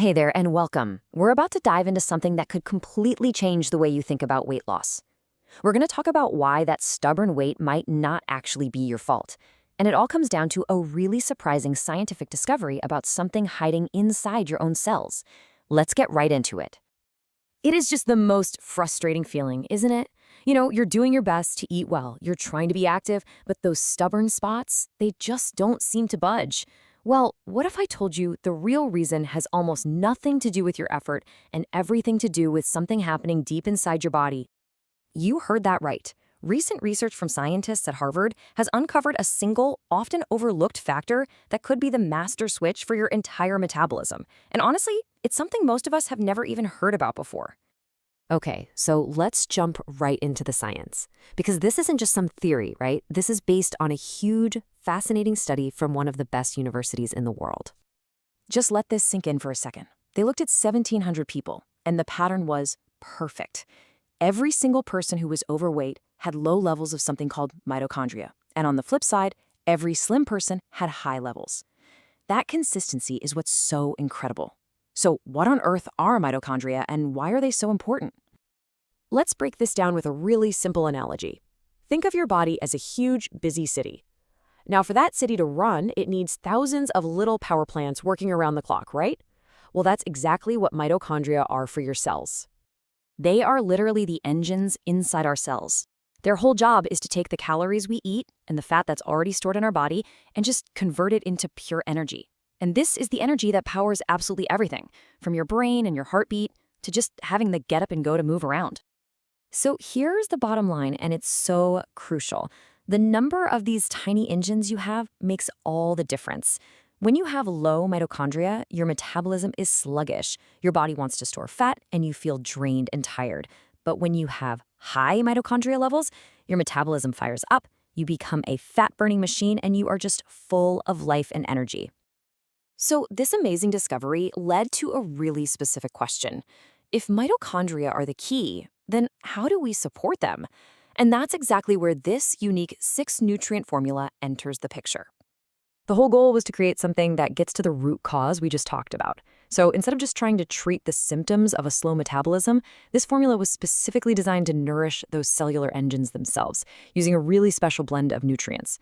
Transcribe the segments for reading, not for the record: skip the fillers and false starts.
Hey there, and welcome. We're about to dive into something that could completely change the way you think about weight loss. We're going to talk about why that stubborn weight might not actually be your fault. And it all comes down to a really surprising scientific discovery about something hiding inside your own cells. Let's get right into it. It is just the most frustrating feeling, isn't it? You're doing your best to eat well, you're trying to be active, but those stubborn spots, they just don't seem to budge. Well, what if I told you the real reason has almost nothing to do with your effort and everything to do with something happening deep inside your body? You heard that right. Recent research from scientists at Harvard has uncovered a single, often overlooked factor that could be the master switch for your entire metabolism. And honestly, it's something most of us have never even heard about before. Okay, so let's jump right into the science. Because this isn't just some theory, right? This is based on a huge, fascinating study from one of the best universities in the world. Just let this sink in for a second. They looked at 1,700 people, and the pattern was perfect. Every single person who was overweight had low levels of something called mitochondria. And on the flip side, every slim person had high levels. That consistency is what's so incredible. So what on earth are mitochondria and why are they so important? Let's break this down with a really simple analogy. Think of your body as a huge, busy city. Now, for that city to run, it needs thousands of little power plants working around the clock, right? Well, that's exactly what mitochondria are for your cells. They are literally the engines inside our cells. Their whole job is to take the calories we eat and the fat that's already stored in our body and just convert it into pure energy. And this is the energy that powers absolutely everything, from your brain and your heartbeat to just having the get up and go to move around. So here's the bottom line, and it's so crucial. The number of these tiny engines you have makes all the difference. When you have low mitochondria, your metabolism is sluggish. Your body wants to store fat, and you feel drained and tired. But when you have high mitochondria levels, your metabolism fires up, you become a fat-burning machine, and you are just full of life and energy. So this amazing discovery led to a really specific question. If mitochondria are the key, then how do we support them? And that's exactly where this unique 6-nutrient formula enters the picture. The whole goal was to create something that gets to the root cause we just talked about. So instead of just trying to treat the symptoms of a slow metabolism, this formula was specifically designed to nourish those cellular engines themselves, using a really special blend of nutrients.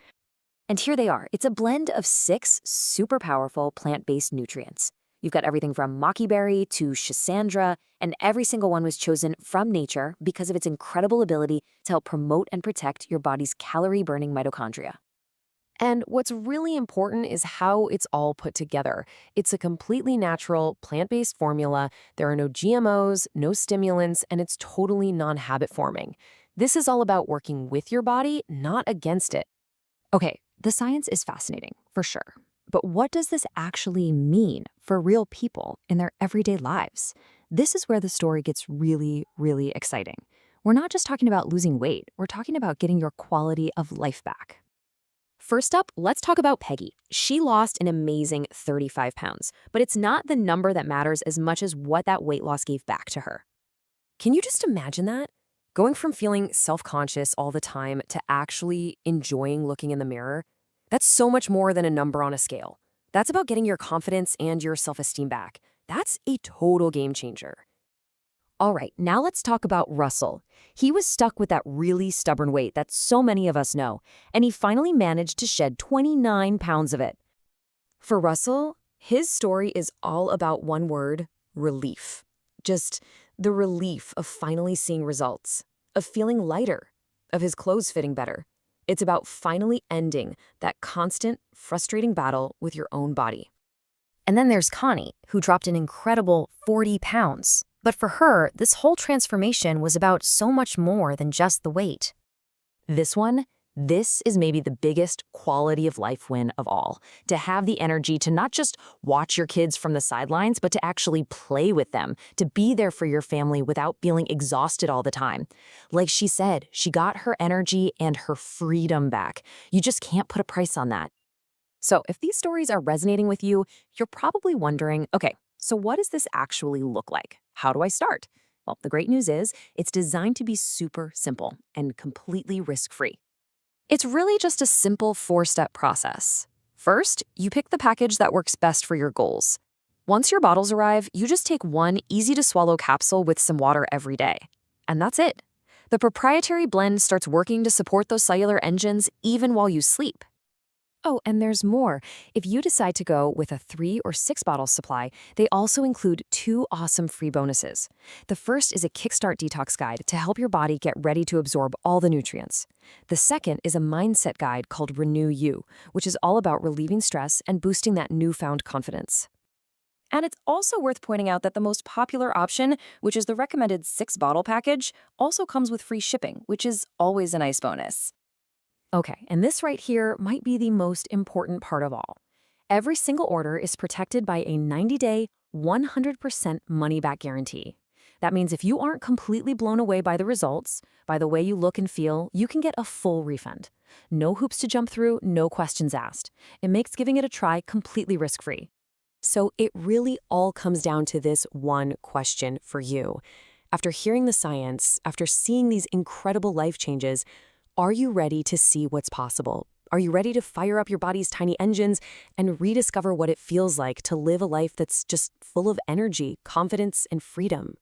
And here they are. It's a blend of 6 super powerful plant-based nutrients. You've got everything from Maqui Berry to Schisandra, and every single one was chosen from nature because of its incredible ability to help promote and protect your body's calorie-burning mitochondria. And what's really important is how it's all put together. It's a completely natural, plant-based formula. There are no GMOs, no stimulants, and it's totally non-habit forming. This is all about working with your body, not against it. Okay, the science is fascinating, for sure. But what does this actually mean for real people in their everyday lives? This is where the story gets really, really exciting. We're not just talking about losing weight, we're talking about getting your quality of life back. First up, let's talk about Peggy. She lost an amazing 35 pounds, but it's not the number that matters as much as what that weight loss gave back to her. Can you just imagine that? Going from feeling self-conscious all the time to actually enjoying looking in the mirror? That's so much more than a number on a scale. That's about getting your confidence and your self-esteem back. That's a total game changer. All right, now let's talk about Russell. He was stuck with that really stubborn weight that so many of us know, and he finally managed to shed 29 pounds of it. For Russell, his story is all about one word: relief. Just the relief of finally seeing results, of feeling lighter, of his clothes fitting better. It's about finally ending that constant, frustrating battle with your own body. And then there's Connie, who dropped an incredible 40 pounds. But for her, this whole transformation was about so much more than just the weight. This is maybe the biggest quality of life win of all. To have the energy to not just watch your kids from the sidelines, but to actually play with them, to be there for your family without feeling exhausted all the time. Like she said, she got her energy and her freedom back. You just can't put a price on that. So if these stories are resonating with you, you're probably wondering, okay, so what does this actually look like? How do I start? Well, the great news is it's designed to be super simple and completely risk-free. It's really just a simple 4-step process. First, you pick the package that works best for your goals. Once your bottles arrive, you just take one easy-to-swallow capsule with some water every day. And that's it. The proprietary blend starts working to support those cellular engines even while you sleep. Oh, and there's more. If you decide to go with a 3 or 6 bottle supply, they also include 2 awesome free bonuses. The first is a Kickstart Detox Guide to help your body get ready to absorb all the nutrients. The second is a mindset guide called Renew You, which is all about relieving stress and boosting that newfound confidence. And it's also worth pointing out that the most popular option, which is the recommended 6-bottle package, also comes with free shipping, which is always a nice bonus. Okay, and this right here might be the most important part of all. Every single order is protected by a 90-day, 100% money-back guarantee. That means if you aren't completely blown away by the results, by the way you look and feel, you can get a full refund. No hoops to jump through, no questions asked. It makes giving it a try completely risk-free. So it really all comes down to this one question for you. After hearing the science, after seeing these incredible life changes, are you ready to see what's possible? Are you ready to fire up your body's tiny engines and rediscover what it feels like to live a life that's just full of energy, confidence, and freedom?